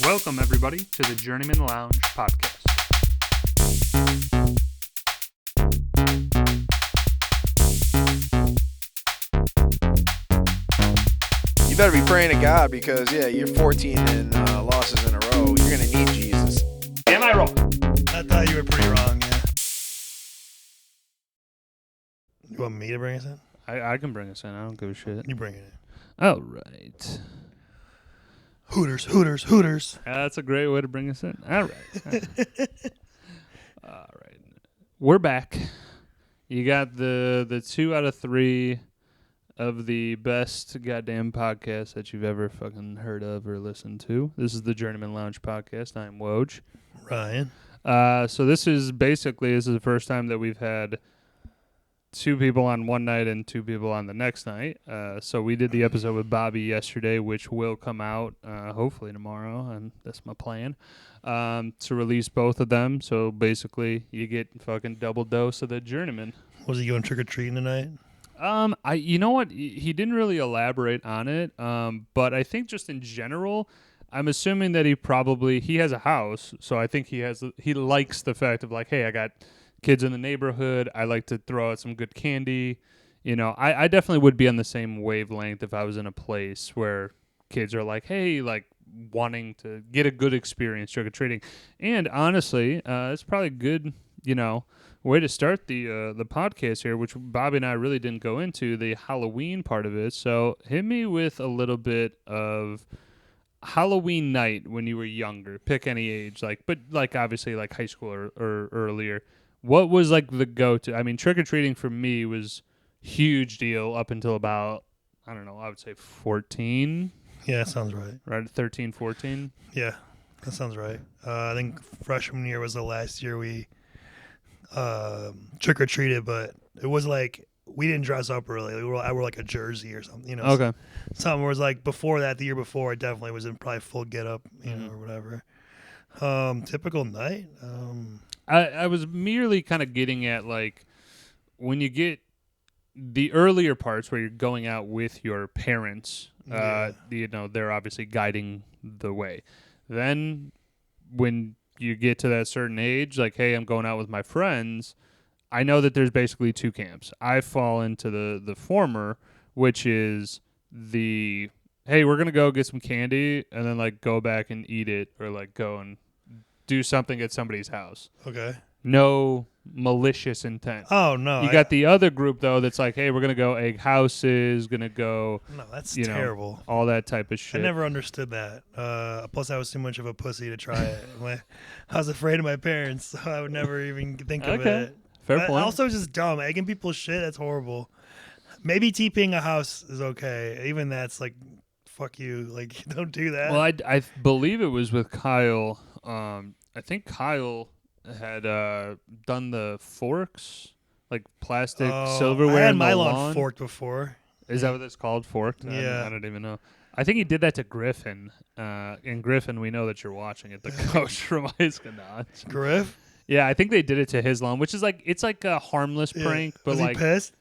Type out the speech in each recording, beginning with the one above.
Welcome, everybody, to the Journeymen Lounge podcast. You better be praying to God because, you're 14 and losses in a row. You're going to need Jesus. Am I wrong? I thought you were pretty wrong, yeah. You want me to bring us in? I can bring us in. I don't give a shit. You bring it in. All right. Hooters, Hooters, Hooters. That's a great way to bring us in. All right. All right. We're back. You got the 2 out of 3 of the best goddamn podcasts that you've ever fucking heard of or listened to. This is the Journeymen Lounge podcast. I'm Woj. Ryan. So this is the first time that we've had 2 people on one night and 2 people on the next night. So we did the episode with Bobby yesterday, which will come out hopefully tomorrow, and that's my plan, to release both of them. So basically, you get fucking double dose of the Journeyman. Was he going trick-or-treating tonight? You know what? He didn't really elaborate on it, but I think just in general, I'm assuming that he has a house, so I think he likes the fact of like, hey, I got kids in the neighborhood. I like to throw out some good candy. You know, I definitely would be on the same wavelength if I was in a place where kids are like, hey, like wanting to get a good experience trick-or-treating. And honestly, it's probably a good, way to start the podcast here, which Bobby and I really didn't go into, the Halloween part of it. So hit me with a little bit of Halloween night when you were younger. Pick any age, but obviously like high school or earlier. What was like the go-to? I mean, trick-or-treating for me was huge deal up until about, I don't know, I would say 14. Yeah, that sounds right. Right, 13, 14. Yeah, that sounds right. I think freshman year was the last year we trick-or-treated, but it was like we didn't dress up really. I wore like a jersey or something, Okay. Something was like before that, the year before, I definitely was in probably full get-up, or whatever. Typical night. I was merely kind of getting at like when you get the earlier parts where you're going out with your parents, they're obviously guiding the way. Then when you get to that certain age, like, hey, I'm going out with my friends, I know that there's basically 2 camps. I fall into the former, which is the, hey, we're going to go get some candy and then like go back and eat it or like go and do something at somebody's house. Okay. No malicious intent. Oh, no. You got the other group, though, that's like, hey, we're going to go egg houses, going to go... No, that's terrible. All that type of shit. I never understood that. Plus, I was too much of a pussy to try it. I was afraid of my parents, so I would never even think of it. Fair point. Also, just dumb. Egging people's shit, that's horrible. Maybe TPing a house is okay. Even that's like, fuck you. Like, don't do that. Well, I believe it was with Kyle. I think Kyle had done the forks, like plastic silverware. I had in the my lawn. lawn forked before. Is that what it's called? Forked? Yeah. I don't even know. I think he did that to Griffin. And Griffin, we know that you're watching it, the coach from Iskanot. Griff? Yeah, I think they did it to his lawn, which is like, it's like a harmless prank, but was like... he pissed?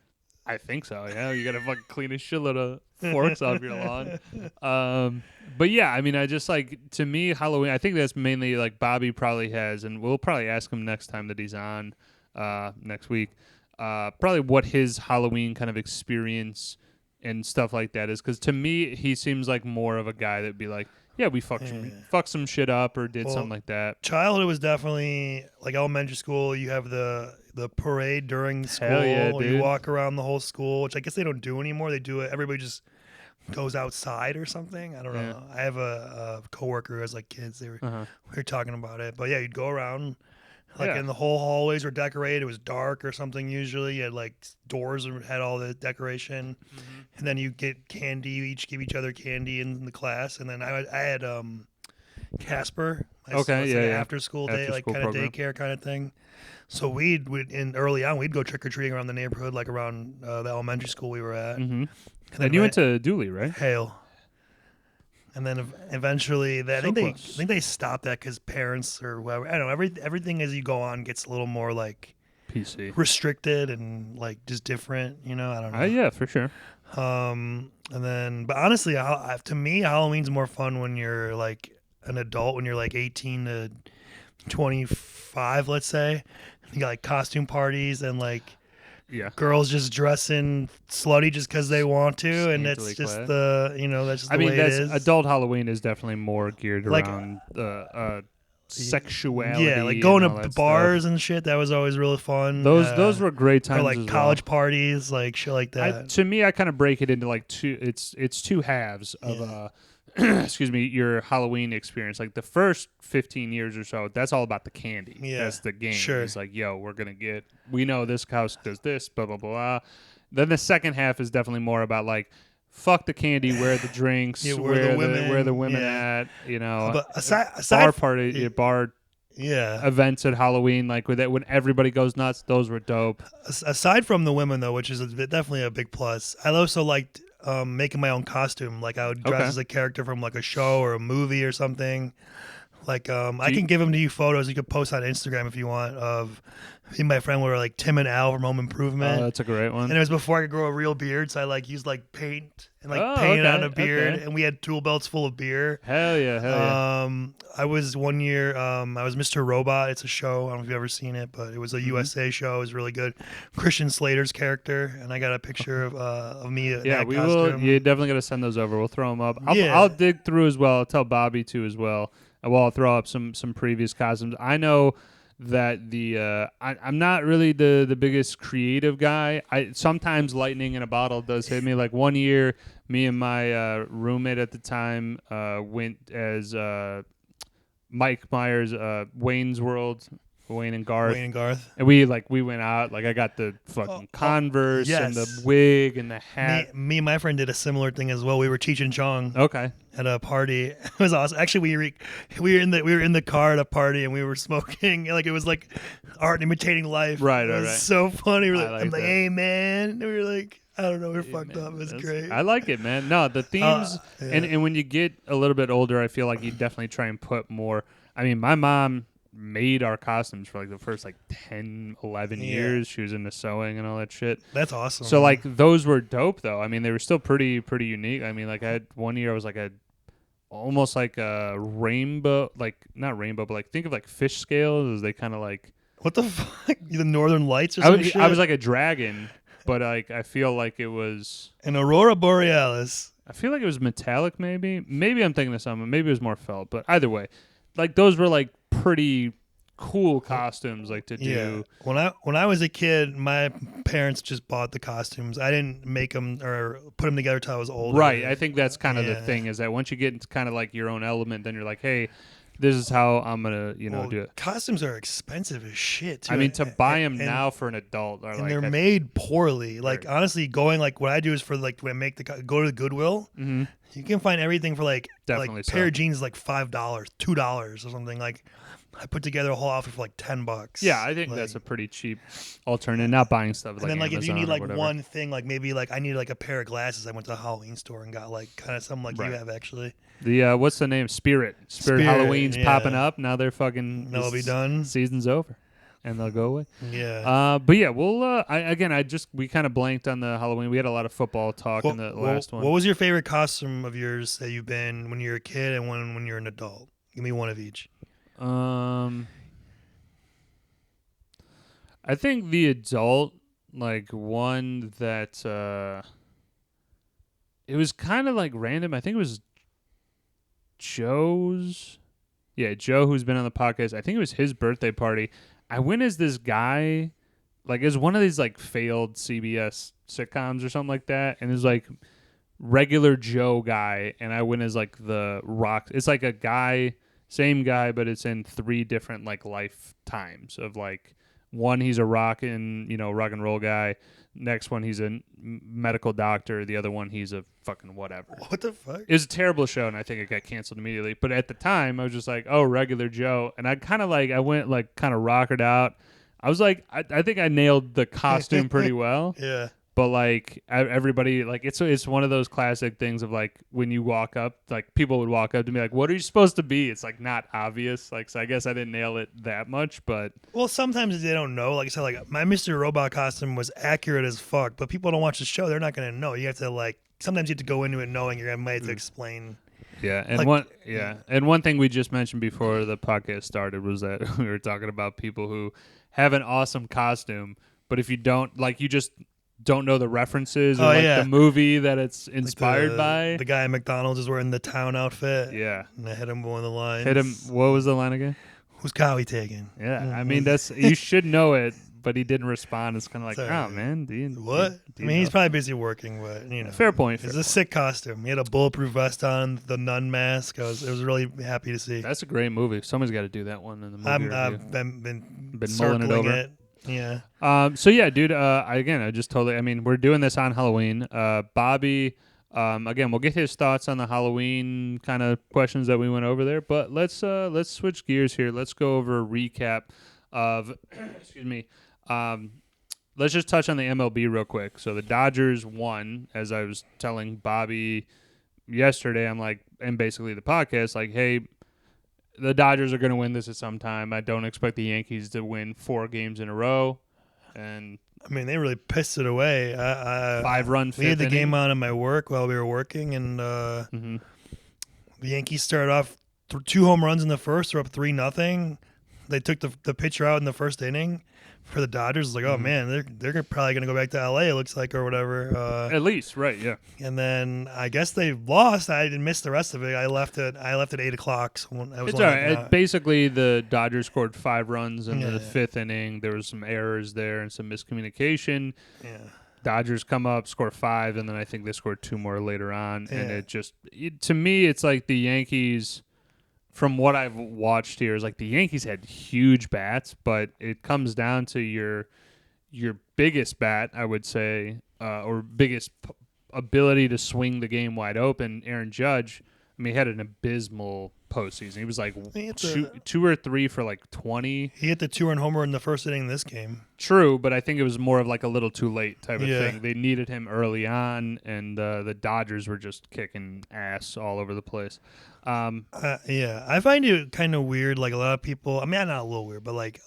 I think so, yeah. You got to fucking clean a shitload of forks off your lawn. But yeah, I mean, I just like, to me, Halloween, I think that's mainly like Bobby probably has, and we'll probably ask him next time that he's on next week, probably what his Halloween kind of experience and stuff like that is. Because to me, he seems like more of a guy that'd be like, yeah, we fucked some shit up or did something like that. Childhood was definitely like elementary school. You have the parade during school. Hell yeah, dude. You walk around the whole school, which I guess they don't do anymore. They do it. Everybody just goes outside or something. I don't know. I have a coworker who has like kids. We were talking about it, but yeah, you'd go around. And the whole hallways were decorated. It was dark or something usually. You had like doors and had all the decoration. Mm-hmm. And then you get candy. You each give each other candy in the class. And then I had Casper. After school day, like kind of daycare kind of thing. So we'd early on, we'd go trick-or-treating around the neighborhood, like around the elementary school we were at. Mm-hmm. And you went to Dooley, right? Hale. And then eventually, I think they stopped that because parents or whoever, I don't know, everything as you go on gets a little more like PC restricted and like just different, I don't know. Yeah, for sure. And then, but honestly, to me, Halloween's more fun when you're like an adult when you're like 18 to 25, let's say. You got like costume parties and like girls just dressing slutty just because they want to, and that's just clad. that's just the way it is. Adult Halloween is definitely more geared Like, around sexuality. Yeah, like going and all to that bars stuff. and shit. That was always really fun. Those were great times. Or like as college well. parties, like shit like that. To me, I kind of break it into like two. It's two halves of excuse me, your Halloween experience. Like the first 15 years or so, that's all about the candy. Yeah, that's the game. sure. It's like, yo, we know this house does this, blah blah blah. Then the second half is definitely more about like, fuck the candy, where the drinks, where the women at, But aside bar party, bar yeah events at Halloween, like with that when everybody goes nuts, those were dope. Aside from the women though, which is definitely a big plus, I also liked making my own costume. Like I would dress as a character from like a show or a movie or something. Like I can give them to you photos you could post on Instagram if you want of me and my friend were like Tim and Al from Home Improvement. Oh, that's a great one. And it was before I could grow a real beard, so I like used like paint and like painted on a beard, and we had tool belts full of beer. Hell yeah. I was one year, I was Mr. Robot. It's a show. I don't know if you've ever seen it, but it was a USA show. It was really good. Christian Slater's character, and I got a picture of me in that costume. Will. You definitely got to send those over. We'll throw them up. I'll dig through as well. I'll tell Bobby to as well. I'll throw up some previous costumes. I know that I'm not really the biggest creative guy. Sometimes lightning in a bottle does hit me. Like one year, me and my roommate at the time went as Mike Myers, Wayne's World. Wayne and Garth. And we went out. Like I got the fucking Converse and the wig and the hat. Me and my friend did a similar thing as well. We were Cheech and Chong. Okay. At a party. It was awesome. Actually, we were in the car at a party and we were smoking. Like it was like art imitating life. Right. It was so funny. I'm like, that. hey man. And we were like, I don't know, we were fucked up. It was great. I like it, man. No, the themes and when you get a little bit older, I feel like you definitely try and put more. I mean, my mom made our costumes for like the first 10 11 years. She was into sewing and all that shit. That's awesome. So like those were dope though. I mean, they were still pretty unique. I mean, like I had one year I was like almost like a rainbow, like not rainbow, but like think of like fish scales as they kind of like what the fuck, the Northern Lights or something. I was like a dragon, but like I feel like it was an Aurora Borealis. I feel like it was metallic. Maybe I'm thinking of something. Maybe it was more felt, but either way, like those were like pretty cool costumes like to do. When I was a kid, my parents just bought the costumes. I didn't make them or put them together till I was older. Right. I think that's kind of the thing is that once you get into kind of like your own element, then you're like, hey, this is how I'm gonna do it. Costumes are expensive as shit too. I mean, to buy them now for an adult are and they're made poorly. Like honestly, going like what I do is for like when I make go to the Goodwill. Mm-hmm. You can find everything for like a pair of jeans is like $5, $2 or something. Like I put together a whole outfit for like $10. Yeah, I think that's a pretty cheap alternative. Not buying stuff like. And then like Amazon if you need like whatever. one thing, like maybe like I needed like a pair of glasses. I went to the Halloween store and got like kind of something like you have actually. The what's the name? Spirit Halloween's popping up now. They're fucking. They'll be done. Season's over, and they'll go away. Yeah. But yeah, we'll. We kind of blanked on the Halloween. We had a lot of football talk in the last one. What was your favorite costume of yours that you've been when you were a kid and when you're an adult? Give me one of each. I think the adult, like one that it was kind of like random. I think it was Joe's. Yeah, Joe, who's been on the podcast. I think it was his birthday party. I went as this guy, like as one of these like failed CBS sitcoms or something like that, and it was like regular Joe guy, and I went as like the rock. It's like a guy, same guy, but it's in 3 different like lifetimes of like. One, he's a rock and roll guy. Next one, he's a medical doctor. The other one, he's a fucking whatever. What the fuck? It was a terrible show, and I think it got canceled immediately. But at the time, I was just like, oh, regular Joe. And I kind of like, I went like kind of rockered out. I was like, I think I nailed the costume pretty well. Yeah. But like everybody, like it's one of those classic things of like when you walk up, like people would walk up to me like, "What are you supposed to be?" It's like not obvious. Like so, I guess I didn't nail it that much, but sometimes they don't know. Like I said, like my Mr. Robot costume was accurate as fuck, but people don't watch the show. They're not gonna know. You have to like sometimes you have to go into it knowing you're gonna have to explain. Yeah, and Like, one thing we just mentioned before the podcast started was that we were talking about people who have an awesome costume, but if you don't like, you just don't know the references or Oh, like yeah. the movie that it's Like inspired by. the guy at McDonald's is wearing the town outfit. Yeah, And I hit him one of the lines. hit him. What was the line again? Who's Cowie taking? Yeah, I mean that's you should know it, but he didn't respond. It's kind of like, Sorry. oh man, What? do I mean, you he's know? probably busy working, but Fair point. It's a sick costume. He had a bulletproof vest on, the nun mask. I was really happy to see. That's a great movie. Somebody's got to do that one in the movie review. I've been Been mulling it circling over. it. Yeah. So yeah, dude. I just totally. I mean, we're doing this on Halloween. Bobby. Again, we'll get his thoughts on the Halloween kind of questions that we went over there. But let's switch gears here. Let's go over a recap of. Excuse me. Let's just touch on the MLB real quick. So the Dodgers won, as I was telling Bobby yesterday. I'm like, and basically the podcast, like, hey, the Dodgers are going to win this at some time. I don't expect the Yankees to win 4 games in a row. And I mean, they really pissed it away. 5-run fifth We had the inning. game on in my work while we were working, and the Yankees started off 2 home runs in the first. They're up 3-0. They took the pitcher out in the first inning for the Dodgers. It's like, oh man, they're probably gonna go back to LA. It looks like, or whatever. At least, right? Yeah. And then I guess they lost. I didn't miss the rest of it. I left at 8:00. So I was It's all right. Basically, the Dodgers scored 5 runs in the 5th inning. There was some errors there and some miscommunication. Yeah. Dodgers come up, score 5, and then I think they scored 2 more later on. And to me, it's like the Yankees. From what I've watched here, is like the Yankees had huge bats, but it comes down to your biggest bat, I would say, or biggest ability to swing the game wide open. Aaron Judge, I mean, he had an abysmal postseason. He was like 2 or 3 for like 20. He hit the 2-run homer in the first inning of this game. True, but I think it was more of like a little too late type of Yeah. thing. They needed him early on, and the Dodgers were just kicking ass all over the place. Yeah, I find it kind of weird. Like a lot of people, I mean, not a little weird, but like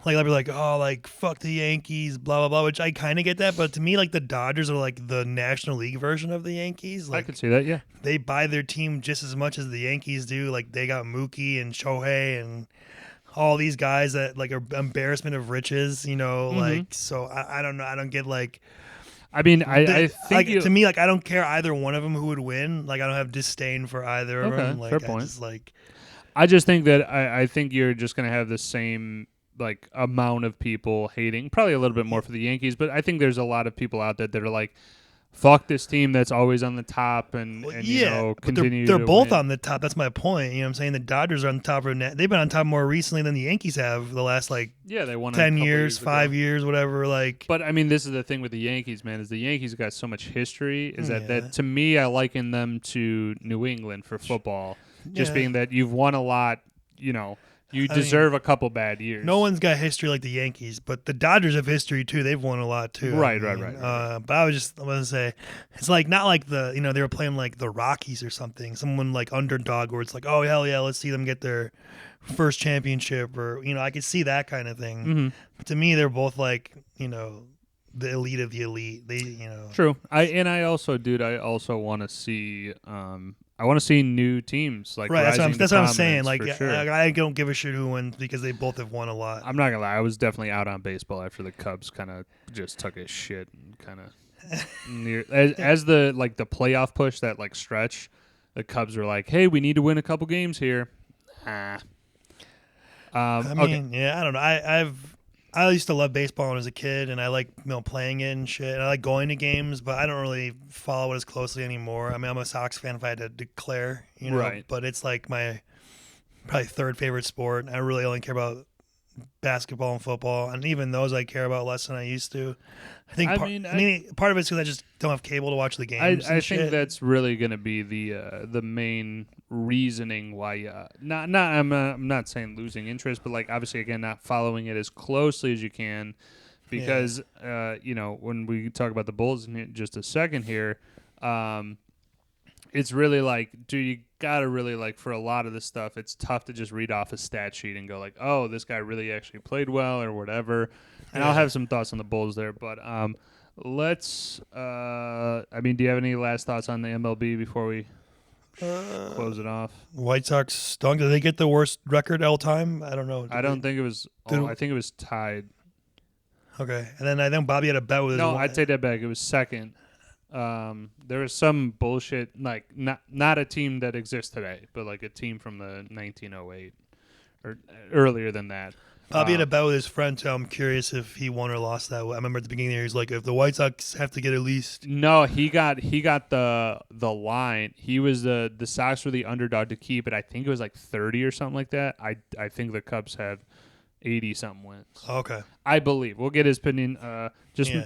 they'll be like, oh, like fuck the Yankees, blah blah blah. Which I kind of get that, but to me, like the Dodgers are like the National League version of the Yankees. Like I could see that, yeah. they buy their team just as much as the Yankees do. Like they got Mookie and Shohei and all these guys that like are embarrassment of riches. Like so. I don't know. I don't get like. I mean, I think like, to me, like I don't care either one of them who would win. Like I don't have disdain for either of them. Like fair point. I I just think that I think you're just gonna have the same like amount of people hating, probably a little bit more for the Yankees, but I think there's a lot of people out there that are like, fuck this team that's always on the top and but continue. they're to both win. on the top. That's my point. You know what I'm saying? The Dodgers are on top of they've been on top more recently than the Yankees have the last like They won 10 years, 5 years, whatever. Like, But I mean, this is the thing with the Yankees, man. Is the Yankees got so much history? Is that to me, I liken them to New England for football, just being that you've won a lot. You deserve a couple bad years. No one's got history like the Yankees, but the Dodgers have history too. They've won a lot too. Right. But I was going to say, it's like not like they were playing like the Rockies or something, someone like underdog where it's like, oh hell yeah, let's see them get their first championship, or I could see that kind of thing. Mm-hmm. But to me, they're both like the elite of the elite. True. I also want to see. I want to see new teams like right. rising That's to what I'm saying. prominence, Like for sure. I don't give a shit who wins because they both have won a lot. I'm not gonna lie. I was definitely out on baseball after the Cubs kind of just took a shit and kind of near as the playoff push, that like stretch. The Cubs were like, "Hey, we need to win a couple games here." I mean, yeah, I don't know. I used to love baseball when I was a kid, and I like playing it and shit. And I like going to games, but I don't really follow it as closely anymore. I mean, I'm a Sox fan if I had to declare, Right. But it's like my probably 3rd favorite sport. I really only care about basketball and football, and even those I care about less than I used to. I think part of it's because I just don't have cable to watch the games. I think that's really going to be the main reasoning why. I'm not saying losing interest, but like obviously again not following it as closely as you can, because when we talk about the Bulls in just a second here, it's really like, you gotta really like, for a lot of this stuff, it's tough to just read off a stat sheet and go like, oh, this guy really actually played well or whatever. And I'll have some thoughts on the Bulls there, but let's. Do you have any last thoughts on the MLB before we? close it off. White Sox stunk. Did they get the worst record all time? I don't know. I don't think it was. I think it was tied. Okay, and then I think Bobby had a bet with his. No, I'd take that back. It was second. There was some bullshit, like not a team that exists today, but like a team from the 1908 or earlier than that. Bobby had a bet with his friend, so I'm curious if he won or lost that. I remember at the beginning there, he's like, if the White Sox have to get at least. No, he got the line. He was the Sox were the underdog to keep it. I think it was like 30 or something like that. I think the Cubs had 80 something wins. Okay. I believe. We'll get his opinion.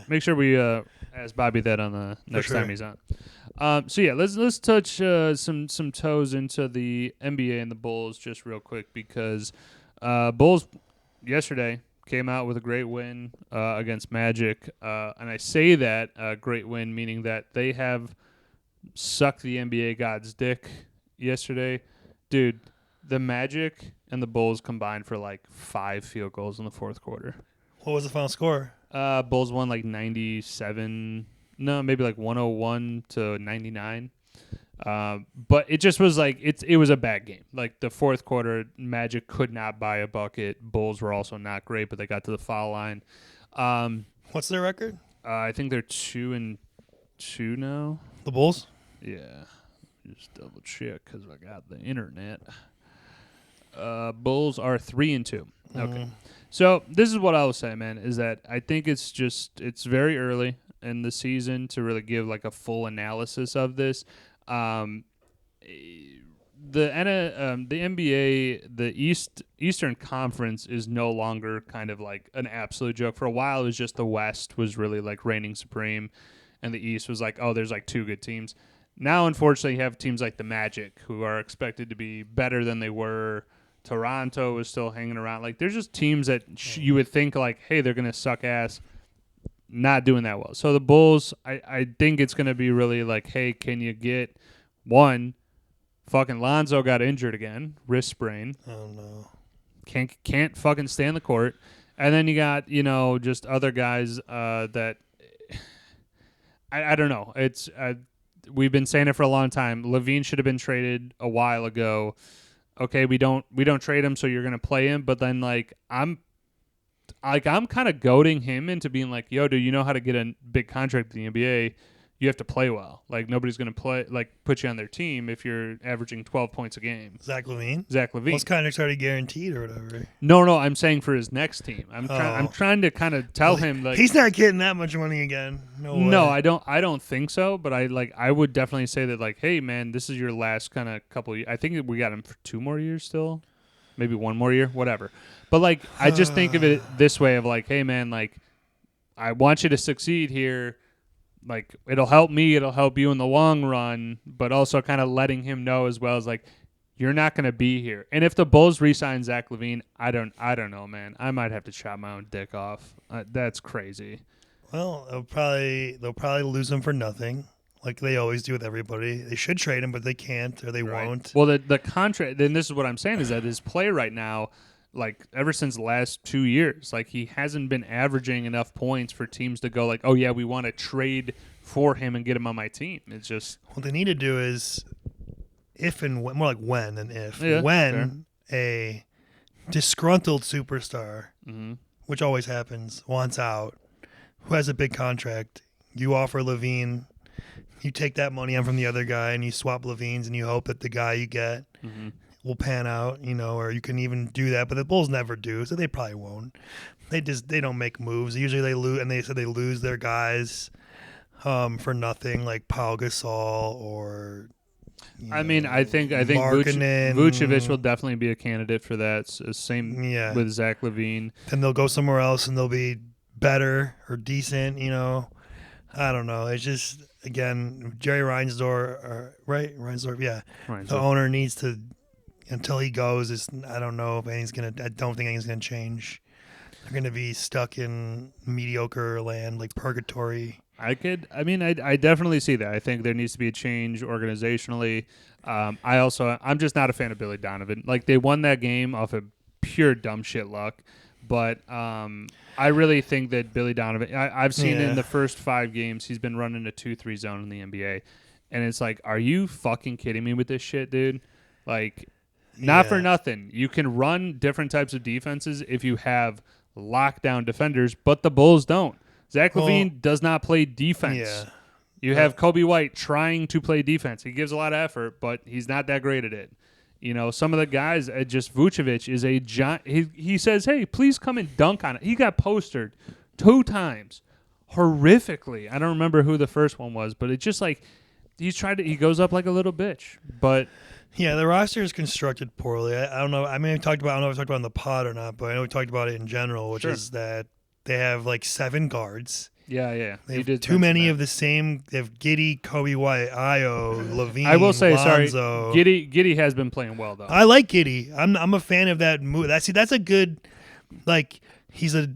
Make sure we ask Bobby that on the next time he's on. So yeah, let's touch some toes into the NBA and the Bulls just real quick because Bulls yesterday came out with a great win against Magic, and I say that great win meaning that they have sucked the NBA god's dick yesterday, dude. The Magic and the Bulls combined for like 5 field goals in the fourth quarter. What was the final score? Bulls won like 97. No, maybe like 101 to 99. But it just was like it was a bad game. Like the fourth quarter, Magic could not buy a bucket. Bulls were also not great, but they got to the foul line. What's their record? I think they're 2-2 now. The Bulls? Yeah. Just double check because I got the internet. Bulls are 3-2. Okay. So this is what I will say, man, is that I think it's very early in the season to really give like a full analysis of this. The NBA, the Eastern Conference is no longer kind of like an absolute joke. For a while, it was just the West was really like reigning supreme, and the East was like, oh, there's like 2 good teams. Now, unfortunately, you have teams like the Magic who are expected to be better than they were. Toronto is still hanging around. Like, there's just teams that you would think, like, hey, they're going to suck ass, not doing that well. So the Bulls, I think it's going to be really like, hey, can you get one? Fucking Lonzo got injured again, wrist sprain. Oh, no. Can't fucking stay on the court. And then you got, just other guys that I don't know. It's we've been saying it for a long time. Levine should have been traded a while ago. Okay, we don't trade him, so you're gonna play him. But then I'm kind of goading him into being like, yo, dude, you know how to get a big contract in the NBA? You have to play well. Like nobody's gonna put you on their team if you're averaging 12 points a game. Zach Levine. Well, contract's already guaranteed or whatever. No, I'm saying for his next team. I'm trying to kind of tell him like he's not getting that much money again. No way. No, I don't think so. But I would definitely say that like, hey man, this is your last kind of couple. I think we got him for 2 more years still, maybe 1 more year, whatever. But like, I just think of it this way of like, hey man, like, I want you to succeed here. Like, it'll help me, it'll help you in the long run, but also kind of letting him know as well as like, you're not going to be here. And if the Bulls re-sign Zach Levine, I don't know, man. I might have to chop my own dick off. That's crazy. Well, they'll probably lose him for nothing, like they always do with everybody. They should trade him, but they can't or they won't. Well, the contract. Then this is what I'm saying is that his play right now, like ever since the last 2 years, like he hasn't been averaging enough points for teams to go like, oh yeah, we want to trade for him and get him on my team. It's just what they need to do is if and when, more like when than if, yeah, when a disgruntled superstar, which always happens, wants out, who has a big contract, you offer Levine, you take that money on from the other guy and you swap Levine's and you hope that the guy you get will pan out, or you can even do that, but the Bulls never do, so they probably won't. They don't make moves. Usually they lose, and they said they lose their guys for nothing, like Pau Gasol or. I think Markkanen. Vucevic will definitely be a candidate for that. Same with Zach Levine. Then they'll go somewhere else and they'll be better or decent. I don't know. It's just again Jerry Reinsdorf, right? Reinsdorf, yeah. Reinsdorf. The owner needs to. Until he goes, I don't know if anything's gonna. I don't think anything's gonna change. They're gonna be stuck in mediocre land, like purgatory. I definitely see that. I think there needs to be a change organizationally. I'm just not a fan of Billy Donovan. Like they won that game off of pure dumb shit luck, but I really think that Billy Donovan. I've seen in the first 5 games he's been running a 2-3 zone in the NBA. And it's like, are you fucking kidding me with this shit, dude? Like, not for nothing. You can run different types of defenses if you have lockdown defenders, but the Bulls don't. Zach LaVine does not play defense. Yeah. You have Kobe White trying to play defense. He gives a lot of effort, but he's not that great at it. You know, some of the guys, just Vucevic is a giant. He says, hey, please come and dunk on it. He got postered 2 times horrifically. I don't remember who the first one was, but it's just like he goes up like a little bitch. But yeah, the roster is constructed poorly. I don't know. I mean, I don't know if we talked about it on the pod or not, but I know we talked about it in general, which is that they have like 7 guards. Yeah. They have too many of the same. They have Giddy, Kobe White, Io, LaVine, I will say, Lonzo. Giddy has been playing well though. I like Giddy. I'm a fan of that move. That's a good, like, he's a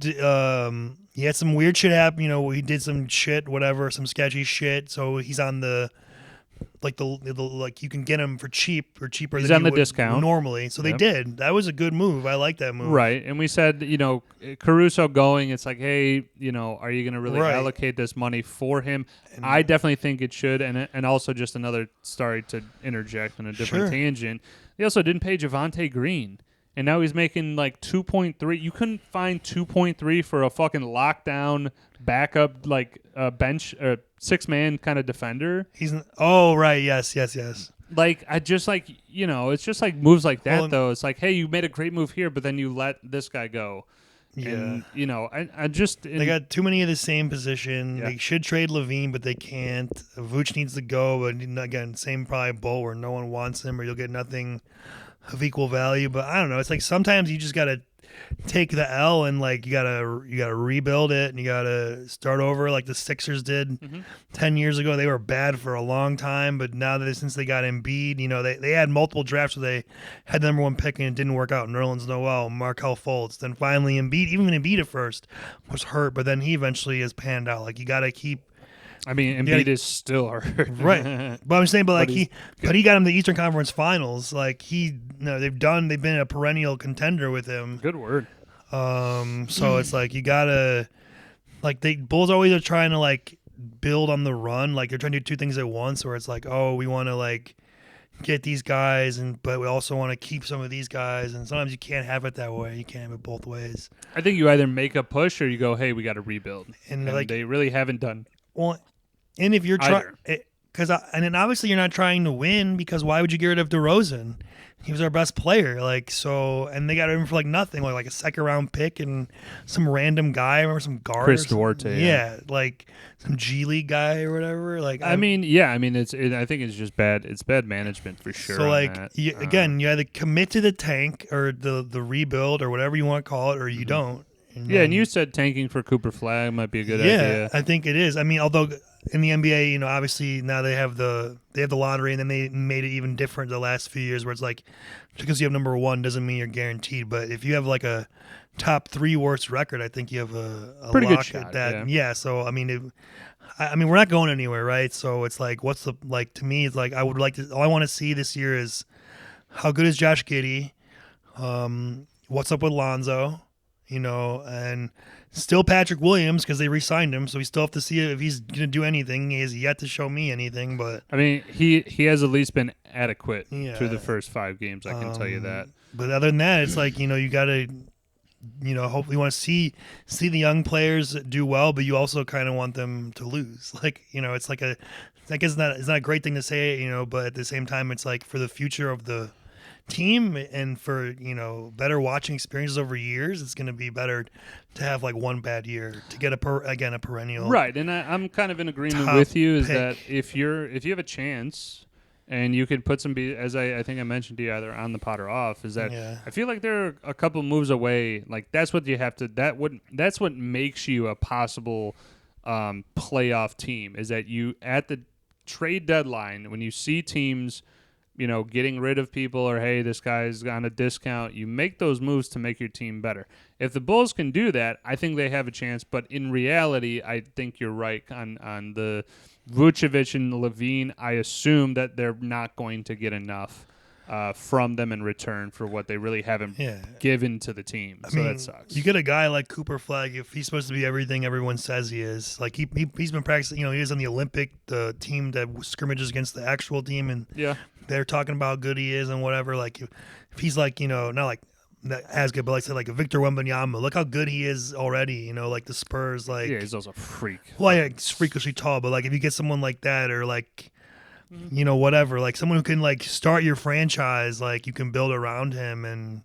he had some weird shit happen. You know, he did some shit, whatever, some sketchy shit. So he's on the like you can get him for cheap or cheaper. He's than on you the would discount normally. So they did. That was a good move. I like that move. Right. And we said, you know, Caruso going, it's like, hey, you know, are you going to really allocate this money for him? And I definitely think it should. And also just another, sorry to interject on a different tangent. They also didn't pay Javonte Green. And now he's making like 2.3. You couldn't find 2.3 for a fucking lockdown backup, like bench, 6-man kind of defender. Yes. Like, I just like, you know, it's just like moves like that, though. It's like, hey, you made a great move here, but then you let this guy go. Yeah. And, you know, I just... They got too many of the same position. Yeah. They should trade LaVine, but they can't. Vooch needs to go, but again, same probably bull where no one wants him or you'll get nothing of equal value. But I don't know. It's like sometimes you just got to take the L and like you gotta rebuild it and you gotta start over like the Sixers did 10 years ago. They were bad for a long time, but now that since they got Embiid, you know, they had multiple drafts where they had the number 1 pick and it didn't work out. Nerlens Noel, Markelle Fultz, then finally Embiid at first was hurt, but then he eventually has panned out. Like you gotta keep. I mean, Embiid is still hurt, right? But I'm saying, but he got him the Eastern Conference Finals. Like they've been a perennial contender with him. Good word. So it's like you gotta, like the Bulls always are trying to like build on the run. Like they're trying to do 2 things at once. Where it's like, oh, we want to like get these guys, but we also want to keep some of these guys. And sometimes you can't have it that way. You can't have it both ways. I think you either make a push or you go, hey, we got to rebuild. And like they really haven't done. Well. And if you're trying, and then obviously you're not trying to win because why would you get rid of DeRozan? He was our best player, like so, and they got him for like nothing, like a 2nd round pick and some random guy, remember some guard, Chris Duarte, yeah, like some G League guy or whatever. Like I mean, I think it's just bad. It's bad management for sure. So like again, you either commit to the tank or the rebuild or whatever you want to call it, or you don't. And you said tanking for Cooper Flag might be a good idea. Yeah, I think it is. I mean, although in the NBA, you know, obviously now they have the lottery, and then they made it even different the last few years, where it's like because you have number 1 doesn't mean you're guaranteed. But if you have like a top 3 worst record, I think you have a pretty lock good shot. At that. Yeah. So I mean, we're not going anywhere, right? So it's like, what's the like to me? It's like I would like to. All I want to see this year is how good is Josh Giddey? What's up with Lonzo? You know, and still Patrick Williams because they re-signed him, so we still have to see if he's going to do anything. He has yet to show me anything, but I mean, he has at least been adequate through the first 5 games. I can tell you that. But other than that, it's like, you know, you got to, you know, hopefully you want to see the young players do well, but you also kind of want them to lose. Like, you know, it's like it's not a great thing to say, you know, but at the same time, it's like for the future of the team and for, you know, better watching experiences over years, it's going to be better to have like 1 bad year to get a perennial right. And I'm kind of in agreement with you is that if you have a chance and you could put some as I think I mentioned to you either on the pod or off, is that I feel like they're a couple moves away. Like that's what you have to that's what makes you a possible playoff team, is that you at the trade deadline when you see teams, you know, getting rid of people or, hey, this guy's on a discount, you make those moves to make your team better. If the Bulls can do that, I think they have a chance. But in reality, I think you're right on the Vucevic and LaVine. I assume that they're not going to get enough from them in return for what they really haven't given to the team. I so mean, that sucks. You get a guy like Cooper Flag, if he's supposed to be everything everyone says he is. Like he's been practicing. He was on the team that scrimmages against the actual team, and they're talking about how good he is and whatever. Like if he's like not like not as good, but like say like a Victor Wembanyama. Look how good he is already. Like the Spurs. Like he's also a freak. Well, he's freakishly tall, but like if you get someone like that or like. Whatever, like someone who can like start your franchise, like you can build around him, and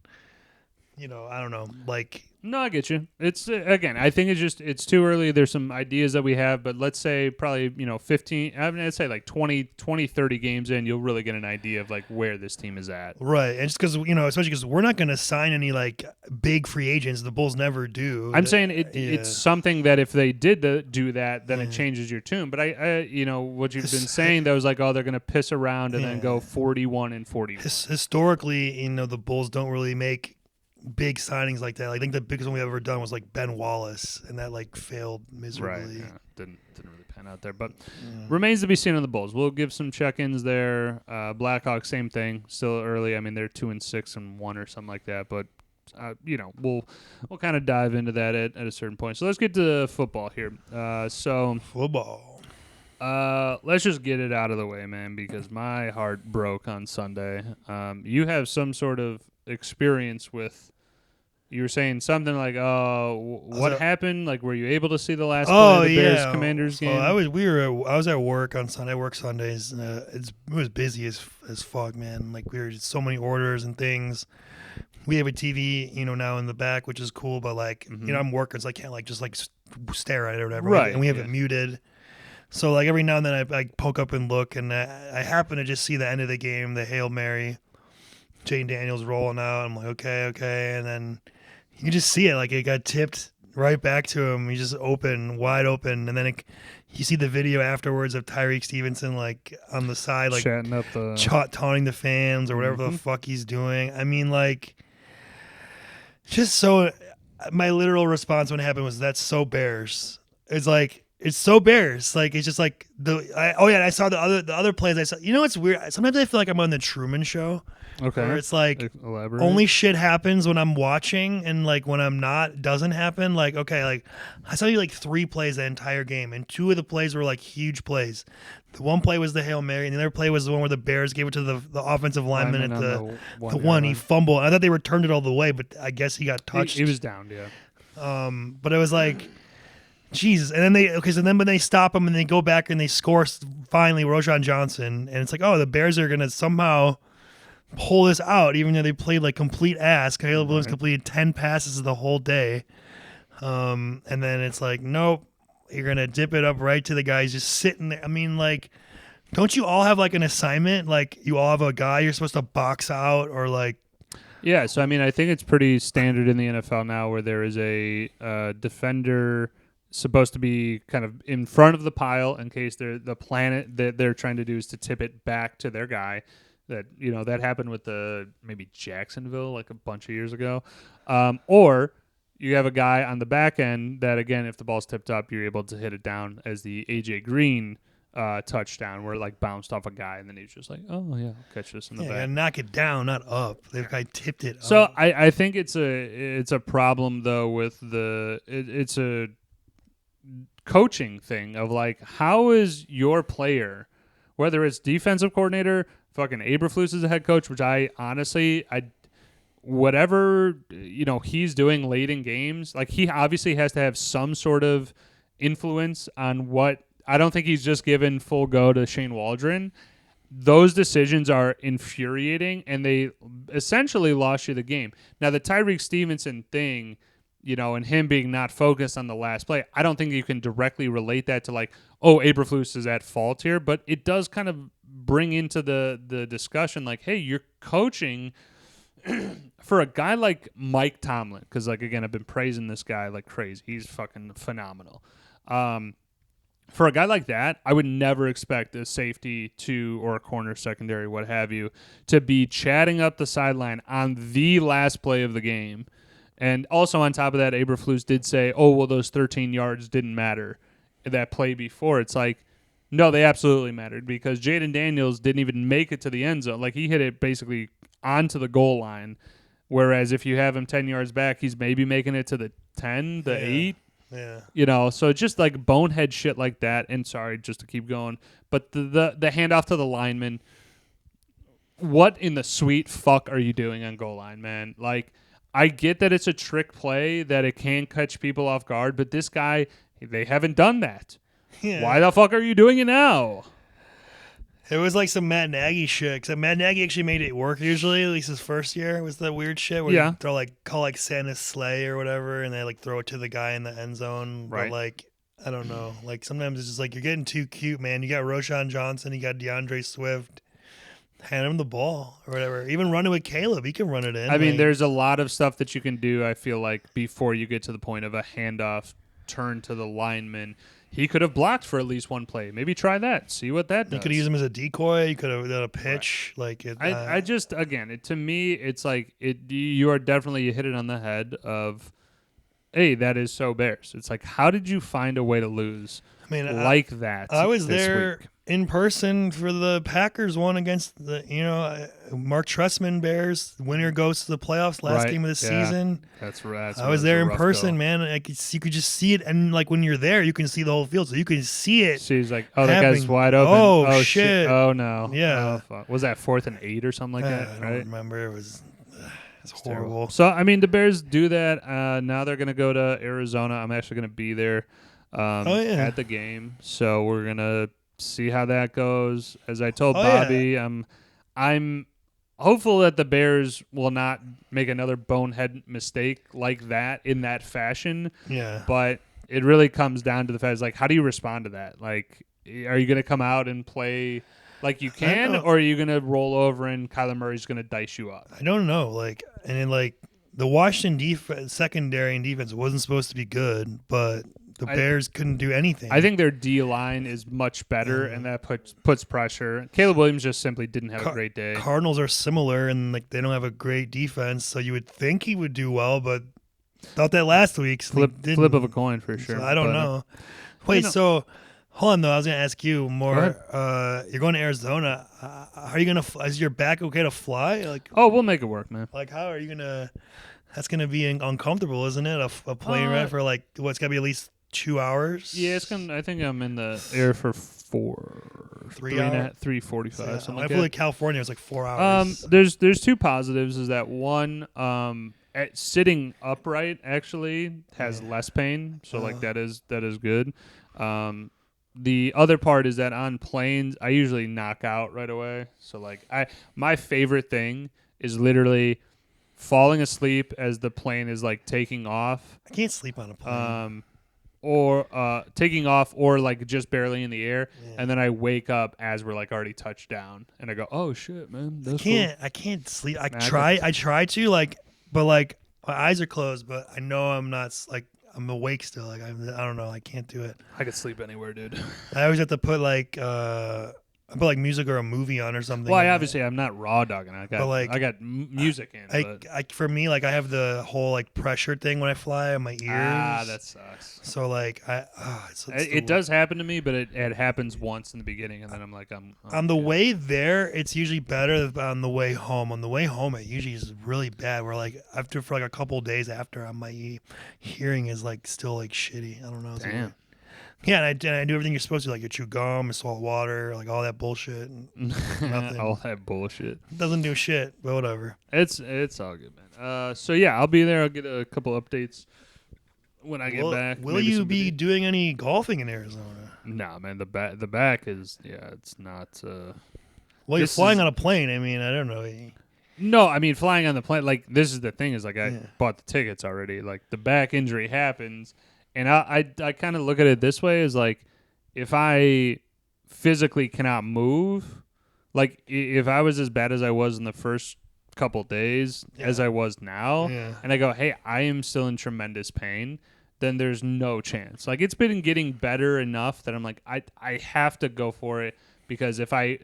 I don't know, like. No, I get you. It's again, I think it's too early. There's some ideas that we have, but let's say probably 15. I'd say like 20, 30 games in, you'll really get an idea of like where this team is at. Right, and just because especially because we're not going to sign any like big free agents. The Bulls never do. I'm saying it's something that if they did do that, then it changes your tune. But I what you've been saying that was like, oh, they're going to piss around and then go 41-40. Historically, the Bulls don't really make big signings like that. I think the biggest one we ever done was like Ben Wallace, and that like failed miserably. Right, didn't really pan out there, but remains to be seen on the Bulls. We'll give some check-ins there. Blackhawks, same thing, still early. I mean, they're 2-6 and 1 or something like that, but we'll kind of dive into that at a certain point. So let's get to football here. Football. Let's just get it out of the way, man, because my heart broke on Sunday. You have some sort of experience with. You were saying something like, what happened? Like, were you able to see the last play of the Bears Commanders game? I was at work on Sunday. I work Sundays. It was busy as fuck, man. Like, we were just so many orders and things. We have a TV, now in the back, which is cool, but like, I'm working, so I can't like just like stare at it or whatever. Right. And we have it muted. So like every now and then I poke up and look, and I happen to just see the end of the game, the Hail Mary, Jane Daniels rolling out. I'm like, okay, and then you just see it, like it got tipped right back to him. He's just wide open, and then you see the video afterwards of Tyreek Stevenson like on the side, like chatting up the taunting the fans or whatever the fuck he's doing. I mean, like, just so. My literal response when it happened was, "That's so Bears." It's like. It's so Bears. Like, it's just like I saw the other plays. I saw. It's weird. Sometimes I feel like I'm on the Truman Show. Okay. Where it's like elaborate. Only shit happens when I'm watching, and like when I'm not, it doesn't happen. Like, okay, like I saw you like 3 plays the entire game, and 2 of the plays were like huge plays. The one play was the Hail Mary, and the other play was the one where the Bears gave it to the offensive lineman at the one. He fumbled. I thought they returned it all the way, but I guess he got touched. He was down, yeah. But it was like. Jesus. And then when they stop him and they go back and they score finally Roschon Johnson, and it's like, oh, the Bears are going to somehow pull this out, even though they played like complete ass. Caleb Williams completed 10 passes the whole day. And then it's like, nope, you're going to dip it up right to the guy who's just sitting there. I mean, like, don't you all have like an assignment? Like, you all have a guy you're supposed to box out or like. Yeah, so I mean, I think it's pretty standard in the NFL now where there is a defender supposed to be kind of in front of the pile in case the planet that they're trying to do is to tip it back to their guy. That happened with maybe Jacksonville like a bunch of years ago. Or you have a guy on the back end that, again, if the ball's tipped up, you're able to hit it down as the A.J. Green touchdown where it like bounced off a guy and then he's just like, oh yeah, I'll catch this in the back. Yeah, knock it down, not up. The guy tipped it so up. I think it's a problem though with it's a coaching thing of like, how is your player, whether it's defensive coordinator, fucking Eberflus is a head coach, which I honestly whatever he's doing late in games, like he obviously has to have some sort of influence on what. I don't think he's just given full go to Shane Waldron. Those decisions are infuriating, and they essentially lost you the game. Now, the Tyreek Stevenson thing, and him being not focused on the last play, I don't think you can directly relate that to like, oh, Eberflus is at fault here, but it does kind of bring into the discussion like, hey, you're coaching for a guy like Mike Tomlin, because like, again, I've been praising this guy like crazy. He's fucking phenomenal. For a guy like that, I would never expect a safety or a corner secondary, what have you, to be chatting up the sideline on the last play of the game. And also on top of that, Eberflus did say, oh, well, those 13 yards didn't matter, that play before. It's like, No, they absolutely mattered because Jaden Daniels didn't even make it to the end zone. Like, he hit it basically onto the goal line, whereas if you have him 10 yards back, he's maybe making it to the 10, the 8. Yeah. You know, so just like bonehead shit like that. And sorry, just to keep going, but the handoff to the lineman, what in the sweet fuck are you doing on goal line, man? Like, I get that it's a trick play, that it can catch people off guard, but this guy, they haven't done that. Yeah. Why the fuck are you doing it now? It was like some Matt Nagy shit. Except Matt Nagy actually made it work usually, at least his first year. It was that weird shit where you throw call Santa's sleigh or whatever, and they like throw it to the guy in the end zone. Right. But like, I don't know. Like sometimes it's just like you're getting too cute, man. You got Roshan Johnson, you got DeAndre Swift. Hand him the ball or whatever. Even run it with Caleb. He can run it in. I mean, there's a lot of stuff that you can do, I feel like, before you get to the point of a handoff turn to the lineman. He could have blocked for at least one play. Maybe try that. See what that does. You could use him as a decoy. You could have done a pitch. Right. Like it, I just, again, to me, it's like you are definitely, you hit it on the head of, hey, that is so Bears. It's like, how did you find a way to lose that? I was this there week? In person for the Packers one against the, Mark Trestman Bears. Winner goes to the playoffs, last game of the season. That's right. I was there in person, man. You could just see it, and like when you're there, you can see the whole field, so you can see it. She's like, oh, that guy's wide open. Oh shit! Oh no. Yeah. Oh, fuck. Was that 4th and 8 or something like that? I don't remember. It was. It's horrible. Terrible. So I mean, the Bears do that. Now they're gonna go to Arizona. I'm actually gonna be there at the game, so we're gonna see how that goes. As I told Bobby, I'm hopeful that the Bears will not make another bonehead mistake like that in that fashion. Yeah. But it really comes down to the fact, like, how do you respond to that? Like, are you going to come out and play like you can, or are you going to roll over and Kyler Murray's going to dice you up? I don't know. Like, and then like the Washington secondary and defense wasn't supposed to be good, but the Bears couldn't do anything. I think their D-line is much better, and that puts pressure. Caleb Williams just simply didn't have a great day. Cardinals are similar, and like they don't have a great defense, so you would think he would do well, but thought that last week. Flip of a coin for sure. So I don't know. Wait, so hold on though. I was gonna ask you more. You're going to Arizona. How are you gonna? Is your back okay to fly? Like, we'll make it work, man. Like, how are you gonna? That's gonna be uncomfortable, isn't it? A plane ride for like what's gotta be at least 2 hours. Yeah, it's gonna. I think I'm in the air for 3:45. Something like I that. feel like California was like 4 hours. There's 2 positives. Is that one? Sitting upright actually has less pain, so like that is good. The other part is that on planes, I usually knock out right away. So like my favorite thing is literally falling asleep as the plane is like taking off. I can't sleep on a plane. Or taking off, or like just barely in the air, and then I wake up as we're like already touched down, and I go, "Oh shit, man!" I can't sleep. I try to like, but like my eyes are closed, but I know I'm not like I'm awake still. Like I don't know. I can't do it. I could sleep anywhere, dude. I always have to put like I put like music or a movie on or something. Well, I'm not raw dogging. I got music in. For me, like I have the whole like pressure thing when I fly on my ears. That sucks. So like it does happen to me, but it happens once in the beginning, and then I'm like on the way there, it's usually better than on the way home. On the way home, it usually is really bad. Where like for like a couple of days after, my hearing is like still like shitty. I don't know. Damn. Yeah, and I do everything you're supposed to, like you chew gum, salt water, like all that bullshit. And nothing. All that bullshit. Doesn't do shit, but whatever. It's all good, man. So yeah, I'll be there. I'll get a couple updates when I get back. Will you be doing any golfing in Arizona? Nah, man. The back is it's not. Well, you're flying on a plane. I mean, I don't know. No, I mean flying on the plane. Like this is the thing is like I bought the tickets already. Like the back injury happens. And I kind of look at it this way, is like if I physically cannot move, like if I was as bad as I was in the first couple days as I was now, and I go, hey, I am still in tremendous pain, then there's no chance. Like it's been getting better enough that I'm like, I have to go for it, because if I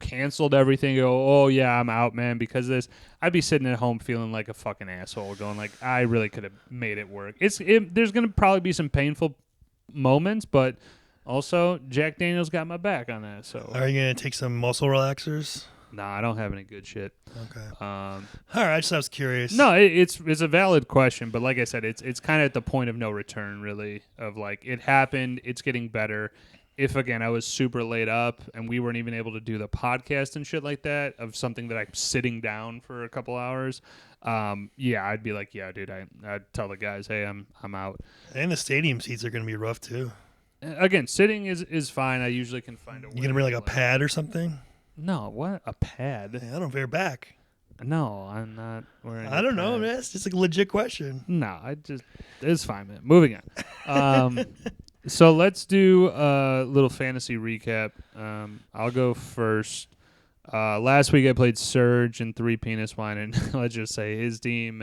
canceled everything, go, oh yeah, I'm out, man, because of this, I'd be sitting at home feeling like a fucking asshole, going like, I really could have made it work. There's gonna probably be some painful moments, but Also, Jack Daniels got my back on that. So, Are you gonna take some muscle relaxers? nah, I don't have any good shit. Okay. Um, All right. I was curious. no, it's a valid question, but like I said, it's kind of at the point of no return, really. Of like it happened, it's getting better. If again I was super laid up and we weren't even able to do the podcast and shit like that of something that I'm sitting down for a couple hours, yeah, I'd be like, yeah, dude, I'd tell the guys, hey, I'm out. And the stadium seats are gonna be rough too. Again, sitting is fine. I usually can find a way. You gonna bring like a pad or something? No, what? A pad? Yeah, I don't veer back. No, I'm not wearing I don't know, man. It's just a legit question. No, it's fine, man. Moving on. So let's do a little fantasy recap. I'll go first. Last week I played Surge and 3 penis wine, and let's just say his team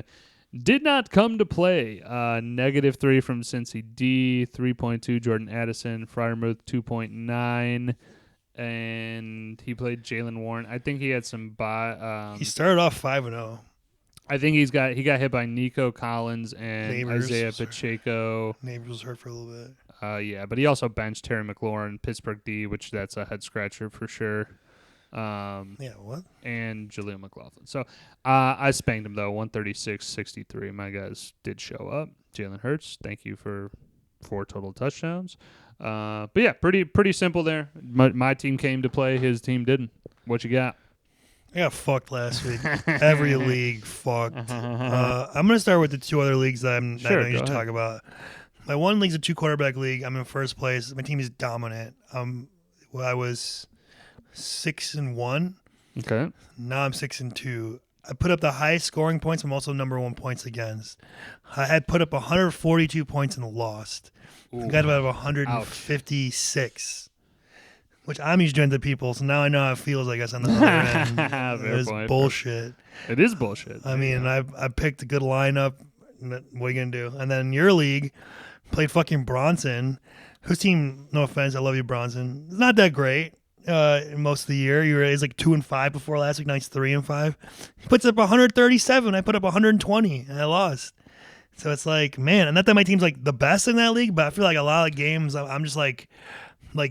did not come to play. -3 from Cincy D, 3.2 Jordan Addison, Fryermuth 2.9. And he played Jalen Warren. I think he had some He started off 5-0. I think he got hit by Nico Collins and Neighbors. Isaiah Pacheco. Neighbors was hurt for a little bit. Yeah, but he also benched Terry McLaurin, Pittsburgh D, which that's a head scratcher for sure. Yeah, what? And Jaleel McLaughlin. So I spanked him though, 136-63. My guys did show up. Jalen Hurts, thank you for 4 total touchdowns. But yeah, pretty simple there. My team came to play. His team didn't. What you got? I got fucked last week. Every league fucked. I'm going to start with the 2 other leagues that I know you should talk about. My one league's a 2-quarterback league. I'm in first place. My team is dominant. I was 6-1. Okay. Now I'm 6-2. I put up the highest scoring points. I'm also number 1 points against. I had put up 142 points and lost. I got about 156, which I'm used to doing to people. So now I know how it feels, I guess, on the other end. It's bullshit. It is bullshit. I mean, I picked a good lineup. What are you going to do? And then your league played fucking Bronson, whose team, no offense, I love you, Bronson, it's not that great. Most of the year, he's like 2-5 before last week. Now he's 3-5. He puts up 137. I put up 120, and I lost. So it's like, man, and not that my team's like the best in that league, but I feel like a lot of games I'm just like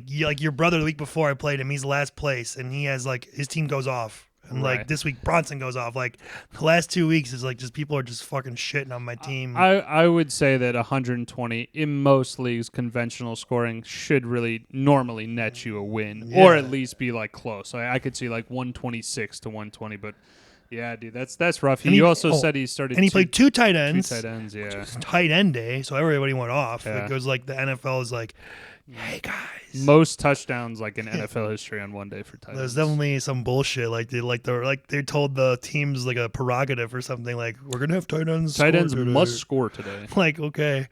your brother the week before I played him, he's last place, and he has like his team goes off, and like this week Bronson goes off. Like the last 2 weeks is like just people are just fucking shitting on my team. I would say that 120 in most leagues, conventional scoring should really normally net you a win, or at least be like close. I could see like 126 to 120, but. Yeah, dude, that's rough. You also said he started, and he played 2 tight ends. 2 tight ends, yeah. Tight end day, so everybody went off. Yeah. It goes like the NFL is like, hey guys, most touchdowns like in NFL history on one day for tight ends. There's definitely some bullshit they told the teams like a prerogative or something like we're gonna have tight ends. Tight ends must score today. Like okay.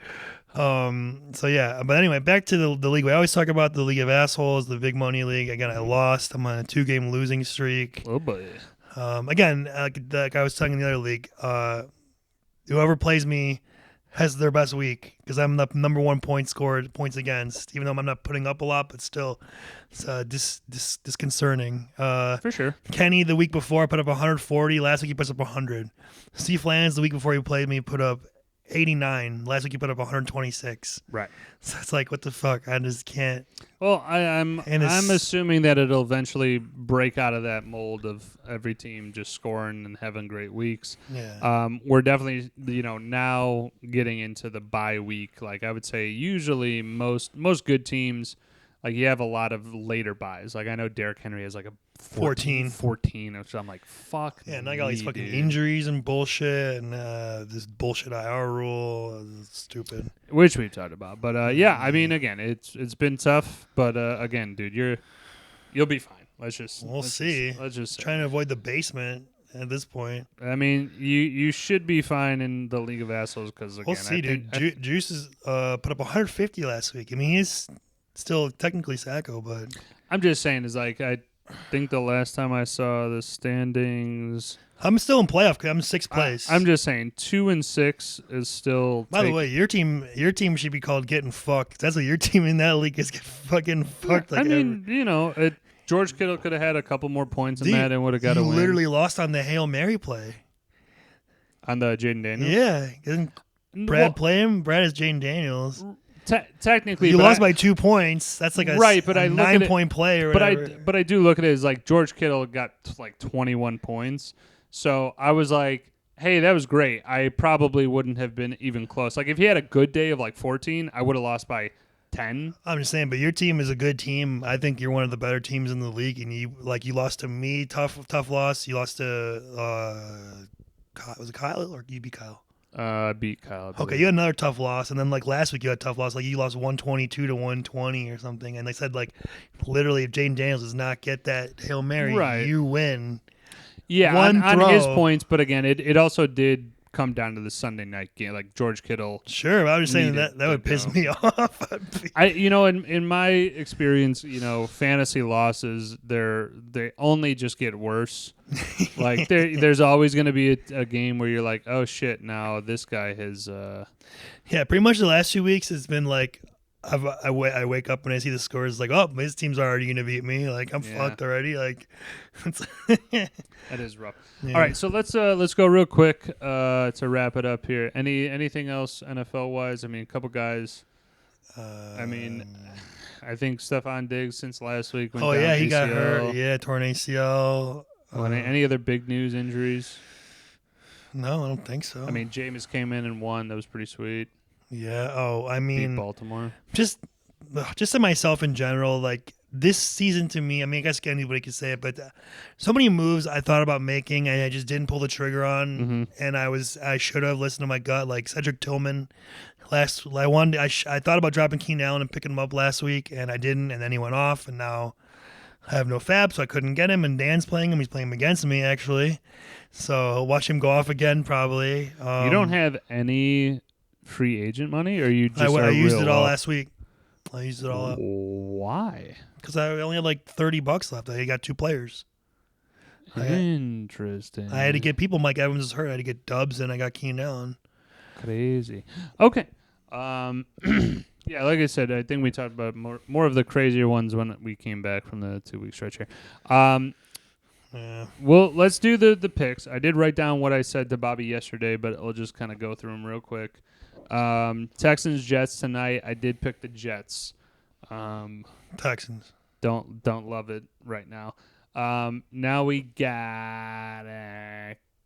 So yeah, but anyway, back to the league. We always talk about the League of Assholes, the big money league. Again, I lost. I'm on a 2-game losing streak. Oh boy. Again, like I was telling in the other league, whoever plays me has their best week because I'm the number 1 point scored, points against, even though I'm not putting up a lot, but still, it's disconcerting. For sure. Kenny, the week before, put up 140. Last week, he puts up 100. Steve Flans, the week before he played me, put up 89. Last week, he put up 126. Right. So it's like, what the fuck? I just can't. Well, I'm assuming that it'll eventually break out of that mold of every team just scoring and having great weeks. Yeah. We're definitely, now getting into the bye week. Like I would say, usually most good teams, like you have a lot of later buys. Like I know Derrick Henry has like a 14, which I'm like, fuck. Yeah, and I got all these fucking injuries and bullshit, and this bullshit IR rule. It's stupid. Which we've talked about, but yeah, I mean, again, it's been tough, but again, dude, you'll be fine. Let's just see. Let's just trying to avoid the basement at this point. I mean, you should be fine in the League of Assholes because again, we'll see, dude. Juice has put up 150 last week. I mean, he's still technically Sacco, but I'm just saying is like I think the last time I saw the standings, I'm still in playoff because I'm 6th place. I'm just saying 2 and 6 is still. By the way, your team should be called getting fucked. That's what your team in that league is get fucking fucked. Like I mean, George Kittle could have had a couple more points in that and would have got a win. He literally lost on the Hail Mary play. On the Jaden Daniels? Yeah. Doesn't Brad play him? Brad is Jaden Daniels. technically, you but lost by 2 points. That's like a right, but a I look at 9-point play or But whatever. I do look at it as like George Kittle got like 21 points. So I was like, hey, that was great. I probably wouldn't have been even close. Like if he had a good day of like 14, I would have lost by 10. I'm just saying, but your team is a good team. I think you're one of the better teams in the league, and you lost to me, tough loss. You lost to was it Kyle or you beat Kyle? Beat Kyle. Okay, you had another tough loss, and then like last week you had a tough loss. Like you lost 122 to 120 or something, and they said like literally if Jaden Daniels does not get that Hail Mary, Right. you win. Yeah, One on throw. his points, but again, it also did come down to the Sunday night game. Like George Kittle. Sure, but I was just saying Needed that would to piss go. me off. In my experience, fantasy losses, they only just get worse. Like there's always going to be a game where you're like, oh shit, now this guy has. Yeah, pretty much the last 2 weeks it's been like I wake up and I see the scores like, oh, his team's already gonna beat me. Like I'm fucked already. Like That is rough. Yeah. All right, so let's go real quick to wrap it up here. Anything else NFL wise? I mean, a couple guys. I think Stephon Diggs since last week. Went oh down yeah, he got ACL. hurt. Yeah, torn ACL. Any other big news injuries? No, I don't think so. I mean, Jameis came in and won. That was pretty sweet. yeah. Oh, I Beat mean, Baltimore. just to myself in general, like this season to me, I mean, I guess anybody could say it, but so many moves I thought about making and I just didn't pull the trigger on, and I should have listened to my gut, like Cedric Tillman. I thought about dropping Keenan Allen and picking him up last week, and I didn't, and then he went off, and now I have no fab, so I couldn't get him, and Dan's playing him. He's playing him against me, actually. So I'll watch him go off again, probably. You don't have any free agent money, or you just I used it all up? last week. I used it all up. Why? Because I only had like $30 left. I got 2 players. Interesting. I had to get people. Mike Evans is hurt. I had to get Dubs, and I got Keenan Allen. Crazy. Okay. Yeah, like I said, I think we talked about more of the crazier ones when we came back from the 2-week stretch here. Yeah. Well, let's do the picks. I did write down what I said to Bobby yesterday, but I'll just kind of go through them real quick. Texans Jets tonight. I did pick the Jets. Texans. Don't love it right now. Now we got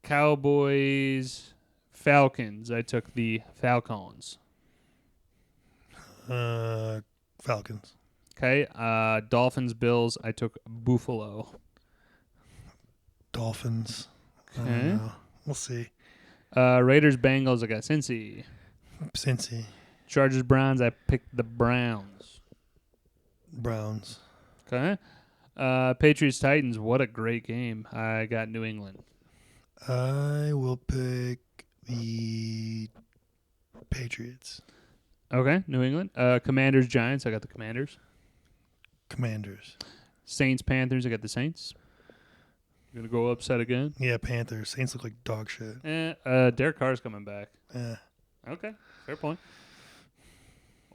Cowboys Falcons. I took the Falcons. Falcons. Okay. Dolphins Bills. I took Buffalo. Dolphins. Okay. We'll see. Raiders Bengals. I got Cincy. Cincy. Chargers Browns. I picked the Browns. Browns. Okay. Patriots Titans. What a great game. I got New England. I will pick the Patriots. Okay. New England. Commanders Giants. I got the Commanders. Commanders. Saints Panthers. I got the Saints. You're gonna go upset again? Yeah, Panthers. Saints look like dog shit. Derek Carr's coming back. Yeah. Okay. Fair point.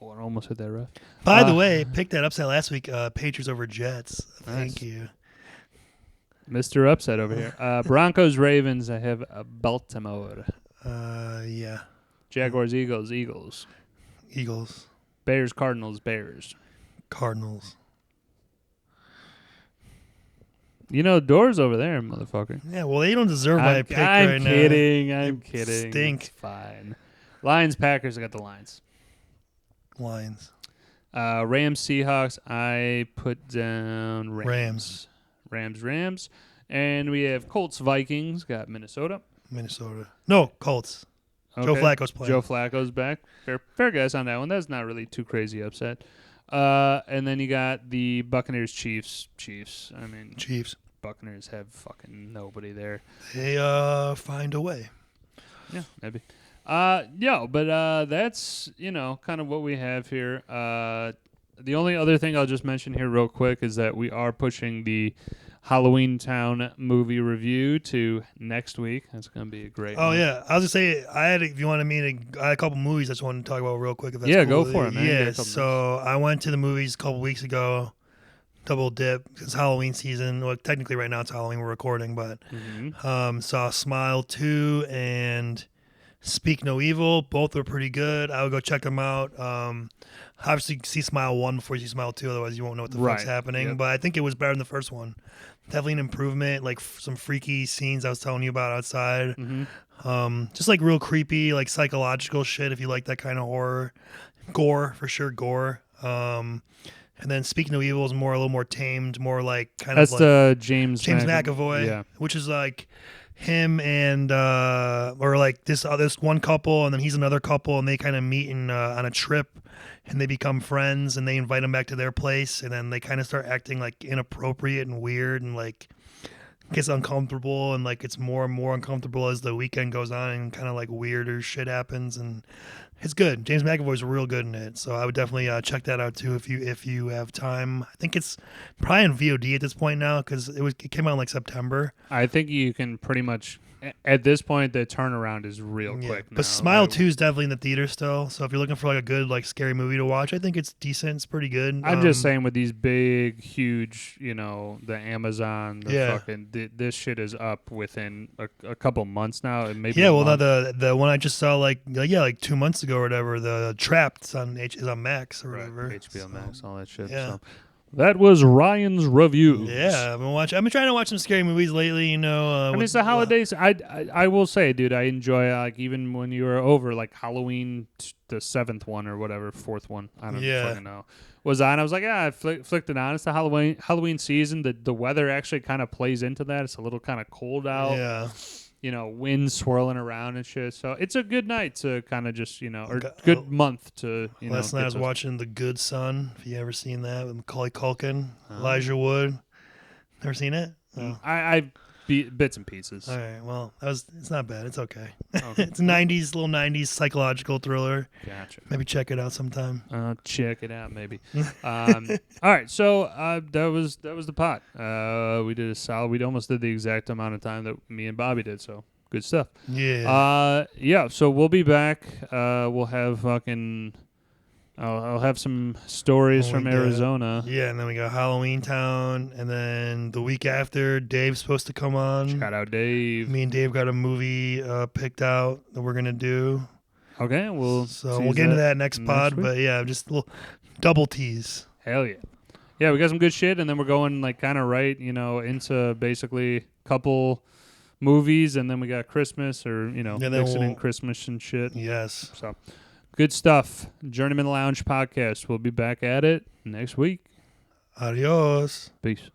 Oh, I almost hit that ref. By the way, picked that upset last week. Patriots over Jets. Nice. Thank you. Mr. Upset over here. Broncos Ravens. I have Baltimore. Yeah. Jaguars Eagles. Eagles. Eagles. Bears Cardinals. Bears. Cardinals. Doors over there, motherfucker. Yeah, well, they don't deserve my pick I'm right kidding. now. I'm kidding. Stink. It's fine. Lions Packers. I got the Lions. Lions. Rams Seahawks. I put down Rams. Rams. And we have Colts Vikings. Got Minnesota. No, Colts. Okay. Joe Flacco's playing. Joe Flacco's back. Fair guess on that one. That's not really too crazy upset. And then you got the Buccaneers Chiefs. Chiefs. Buccaneers have fucking nobody there. They find a way. Yeah, maybe. But that's, kind of what we have here. The only other thing I'll just mention here real quick is that we are pushing the Halloween Town movie review to next week. That's going to be a great one. Yeah. I was just say I had a couple movies I just wanted to talk about real quick. If that's go cool. for it, man. Yeah. So I went to the movies a couple weeks ago. Double dip. It's Halloween season. Well, technically right now it's Halloween. We're recording, but saw Smile 2 and Speak No Evil. Both are pretty good. I would go check them out. Obviously, see Smile 1 before you see Smile 2, otherwise you won't know what the fuck's happening. Yep. But I think it was better than the first one. Definitely an improvement, like some freaky scenes I was telling you about outside. Mm-hmm. Just like real creepy, like psychological shit if you like that kind of horror. Gore, for sure, gore. And then Speak No Evil is a little more tamed, more like kind That's of like the James McAvoy, yeah. which is like him and or like this one couple, and then he's another couple, and they kind of meet on a trip, and they become friends, and they invite him back to their place, and then they kind of start acting like inappropriate and weird, and like gets uncomfortable, and like it's more and more uncomfortable as the weekend goes on, and kind of like weirder shit happens, and it's good. James McAvoy's real good in it, so I would definitely check that out too if you have time. I think it's probably on VOD at this point now because it came out in like September. I think you can pretty much at this point the turnaround is real quick now. But Smile 2 is definitely in the theater still, so if you're looking for like a good like scary movie to watch, I think it's decent. It's pretty good. I'm just saying with these big, huge, the Amazon, fucking this shit is up within a couple months now, and maybe now the one I just saw like 2 months ago or whatever, the Trapped is on Max or whatever. HBO Max, all that shit. Yeah. So. That was Ryan's review. Yeah, I've been trying to watch some scary movies lately. It's the holidays. I will say, dude, I enjoy like even when you were over like Halloween, the 7th one or whatever, 4th one. I don't fucking know. Was on. I was like, I flicked it on. It's the Halloween season. The weather actually kind of plays into that. It's a little kind of cold out. Yeah. Wind swirling around and shit. So it's a good night to kind of just, or good month to, Last night I was watching The Good Son. If you ever seen that with Macaulay Culkin, Elijah Wood. Never seen it? No. I bits and pieces. All right. Well, it's not bad. It's okay. It's a little 90s psychological thriller. Gotcha. Maybe check it out sometime. Check it out, maybe. All right. So that was the pot. We did a solid. We almost did the exact amount of time that me and Bobby did. So good stuff. Yeah. Yeah. So we'll be back. We'll have fucking. I'll have some stories from Arizona. Yeah, and then we got Halloween Town, and then the week after, Dave's supposed to come on. Shout out Dave. Me and Dave got a movie picked out that we're gonna do. Okay, we'll get into that next pod, but yeah, just a little double tease. Hell yeah. Yeah, we got some good shit, and then we're going like kind of right, into basically couple movies, and then we got Christmas or mixing in Christmas and shit. Yes. So. Good stuff. Journeymen Lounge podcast. We'll be back at it next week. Adios. Peace.